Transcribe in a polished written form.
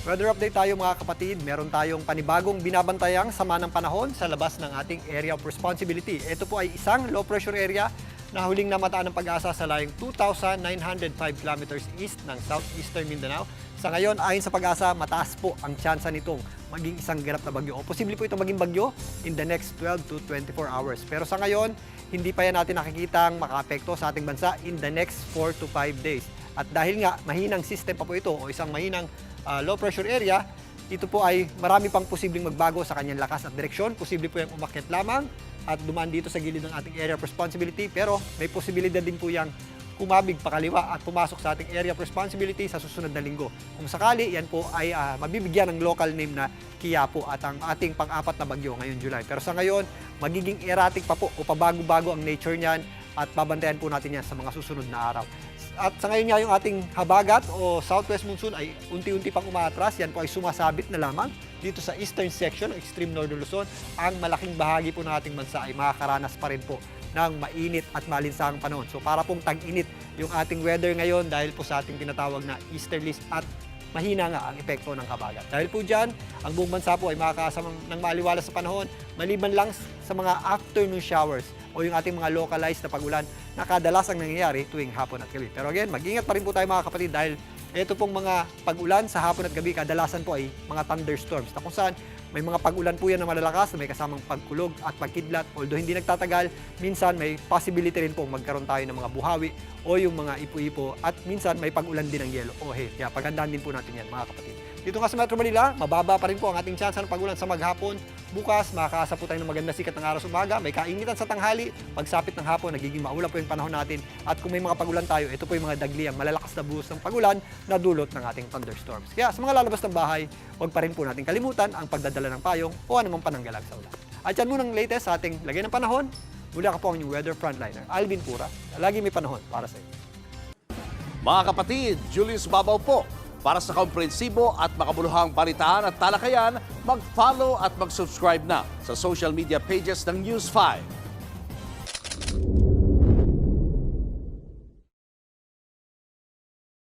Weather update tayo mga kapatid. Meron tayong panibagong binabantayang sama ng panahon sa labas ng ating area of responsibility. Ito po ay isang low pressure area na huling namataan ng pag-asa sa layong 2,905 kilometers east ng southeastern Mindanao. Sa ngayon, ayon sa pag-asa, mataas po ang tsansa nitong maging isang ganap na bagyo. O posible po itong maging bagyo in the next 12 to 24 hours. Pero sa ngayon, hindi pa yan natin nakikitang makaapekto sa ating bansa in the next 4 to 5 days. At dahil nga mahinang system pa po ito o isang mahinang low pressure area, ito po ay marami pang posibleng magbago sa kanyang lakas at direksyon. Posible po yung umakyat lamang at dumaan dito sa gilid ng ating area of responsibility, pero may posibilidad din po yung kumabig pakaliwa at pumasok sa ating area of responsibility sa susunod na linggo. Kung sakali, yan po ay mabibigyan ng local name na Quiapo at ang ating pang-apat na bagyo ngayong July. Pero sa ngayon, magiging erratic pa po o pabago-bago ang nature niyan at babantayan po natin yan sa mga susunod na araw. At sa ngayon nga yung ating habagat o southwest monsoon ay unti-unti pang umaatras. Yan po ay sumasabit na lamang dito sa eastern section, extreme northern Luzon. Ang malaking bahagi po ng ating bansa ay makakaranas pa rin po ng mainit at malinsahang panahon. So para pong tag-init yung ating weather ngayon dahil po sa ating tinatawag na easterlies at mahina nga ang epekto ng habagat. Dahil po dyan, ang buong bansa po ay makakaasa ng maaliwalas sa panahon, maliban lang sa mga afternoon showers o yung ating mga localized na pag-ulan na kadalasang nangyayari tuwing hapon at gabi. Pero again, mag-ingat pa rin po tayo mga kapatid dahil ito pong mga pag-ulan sa hapon at gabi kadalasan po ay mga thunderstorms na kung saan may mga pag-ulan po yan na malalakas na may kasamang pagkulog at pagkidlat. Although hindi nagtatagal, minsan may possibility rin po magkaroon tayo ng mga buhawi o yung mga ipo-ipo at minsan may pag-ulan din ng yelo o hail. Kaya paghandaan din po natin yan mga kapatid. Dito nga sa Metro Manila, mababa pa rin po ang ating chance ng pag-ulan sa maghapon. Bukas, makakaasa po tayo ng maganda sikat ng araw sa umaga. May kainitan sa tanghali. Pagsapit ng hapon, nagiging maulap po yung panahon natin. At kung may mga pag-ulan tayo, ito po yung mga dagliang malalakas na buhos ng pag-ulan na dulot ng ating thunderstorms. Kaya sa mga lalabas ng bahay, huwag pa rin po natin kalimutan ang pagdadala ng payong o anumang pananggalag sa ulan. At yan muna ang latest sa ating lagay ng panahon. Muli ako po ang inyong weather frontliner, Alvin Pura. Lagi may panahon para sa inyo. Mga kapatid, Julius Babaw po. Para sa komprehensibo at makabuluhang balitaan at talakayan, mag-follow at mag-subscribe na sa social media pages ng News 5.